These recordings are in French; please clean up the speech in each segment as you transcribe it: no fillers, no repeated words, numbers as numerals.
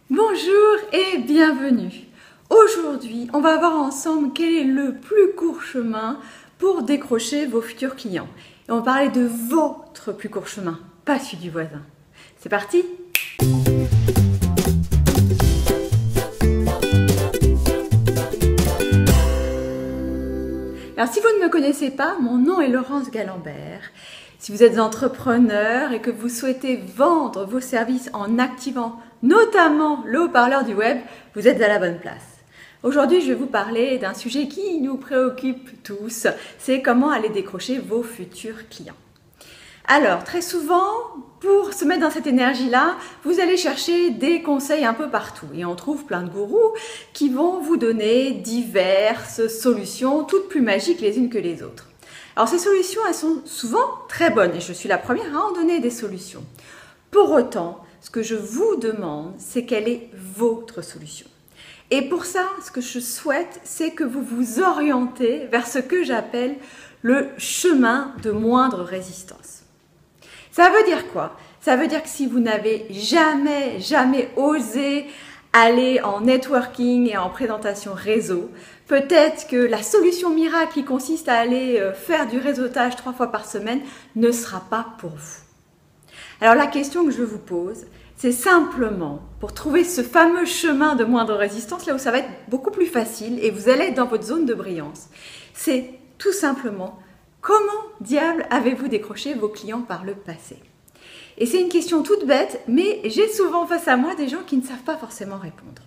Bonjour et bienvenue. Aujourd'hui, on va voir ensemble quel est le plus court chemin pour décrocher vos futurs clients. Et on va parler de votre plus court chemin, pas celui du voisin. C'est parti! Alors si vous ne me connaissez pas, mon nom est Laurence Galambert. Si vous êtes entrepreneur et que vous souhaitez vendre vos services en activant notamment le haut-parleur du web, vous êtes à la bonne place. Aujourd'hui, je vais vous parler d'un sujet qui nous préoccupe tous, c'est comment aller décrocher vos futurs clients. Alors, très souvent, pour se mettre dans cette énergie-là, vous allez chercher des conseils un peu partout. Et on trouve plein de gourous qui vont vous donner diverses solutions, toutes plus magiques les unes que les autres. Alors, ces solutions, elles sont souvent très bonnes et je suis la première à en donner des solutions. Pour autant, ce que je vous demande, c'est quelle est votre solution. Et pour ça, ce que je souhaite, c'est que vous vous orientez vers ce que j'appelle le chemin de moindre résistance. Ça veut dire quoi? Ça veut dire que si vous n'avez jamais osé aller en networking et en présentation réseau, peut-être que la solution miracle qui consiste à aller faire du réseautage 3 fois par semaine ne sera pas pour vous. Alors la question que je vous pose, c'est simplement pour trouver ce fameux chemin de moindre résistance, là où ça va être beaucoup plus facile et vous allez être dans votre zone de brillance, c'est tout simplement comment diable avez-vous décroché vos clients par le passé? Et c'est une question toute bête, mais j'ai souvent face à moi des gens qui ne savent pas forcément répondre.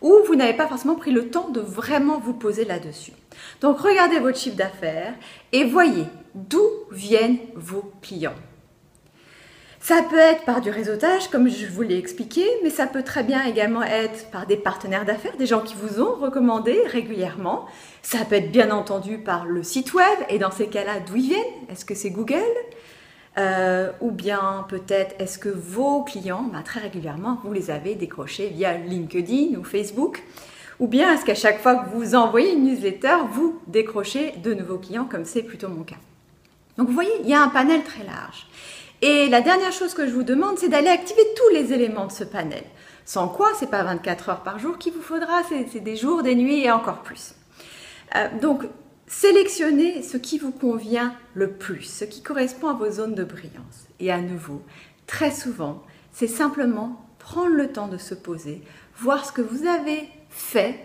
Ou vous n'avez pas forcément pris le temps de vraiment vous poser là-dessus. Donc regardez votre chiffre d'affaires et voyez d'où viennent vos clients. Ça peut être par du réseautage, comme je vous l'ai expliqué, mais ça peut très bien également être par des partenaires d'affaires, des gens qui vous ont recommandé régulièrement. Ça peut être bien entendu par le site web, et dans ces cas-là, d'où ils viennent? Est-ce que c'est Google? Ou bien peut-être, est-ce que vos clients, très régulièrement, vous les avez décrochés via LinkedIn ou Facebook? Ou bien est-ce qu'à chaque fois que vous envoyez une newsletter, vous décrochez de nouveaux clients, comme c'est plutôt mon cas? Donc vous voyez, il y a un panel très large. Et la dernière chose que je vous demande, c'est d'aller activer tous les éléments de ce panel. Sans quoi, ce n'est pas 24 heures par jour qu'il vous faudra, c'est des jours, des nuits et encore plus. Donc, sélectionnez ce qui vous convient le plus, ce qui correspond à vos zones de brillance. Et à nouveau, très souvent, c'est simplement prendre le temps de se poser, voir ce que vous avez fait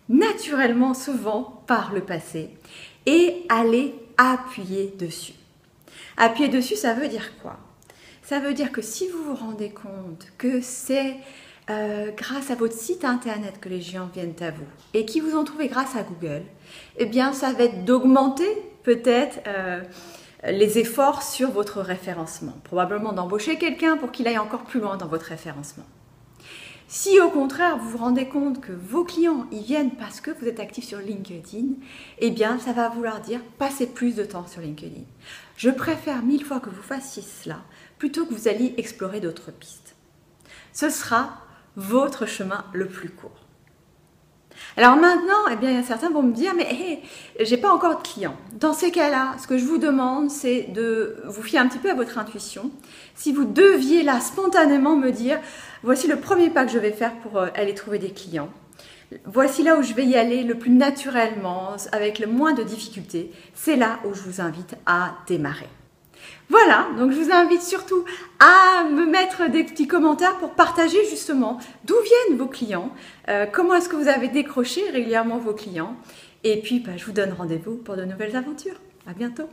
naturellement souvent par le passé et aller appuyer dessus. Appuyer dessus, ça veut dire quoi? Ça veut dire que si vous vous rendez compte que c'est grâce à votre site internet que les gens viennent à vous et qui vous ont trouvé grâce à Google, eh bien ça va être d'augmenter peut-être les efforts sur votre référencement. Probablement d'embaucher quelqu'un pour qu'il aille encore plus loin dans votre référencement. Si au contraire vous vous rendez compte que vos clients ils viennent parce que vous êtes actif sur LinkedIn, eh bien ça va vouloir dire passer plus de temps sur LinkedIn. Je préfère 1000 fois que vous fassiez cela plutôt que vous alliez explorer d'autres pistes. Ce sera votre chemin le plus court. Alors maintenant, eh bien, certains vont me dire, mais hey, j'ai pas encore de clients. Dans ces cas-là, ce que je vous demande, c'est de vous fier un petit peu à votre intuition. Si vous deviez là spontanément me dire, voici le premier pas que je vais faire pour aller trouver des clients. Voici là où je vais y aller le plus naturellement, avec le moins de difficultés. C'est là où je vous invite à démarrer. Voilà, donc je vous invite surtout à me mettre des petits commentaires pour partager justement d'où viennent vos clients, comment est-ce que vous avez décroché régulièrement vos clients. Et puis, je vous donne rendez-vous pour de nouvelles aventures. À bientôt.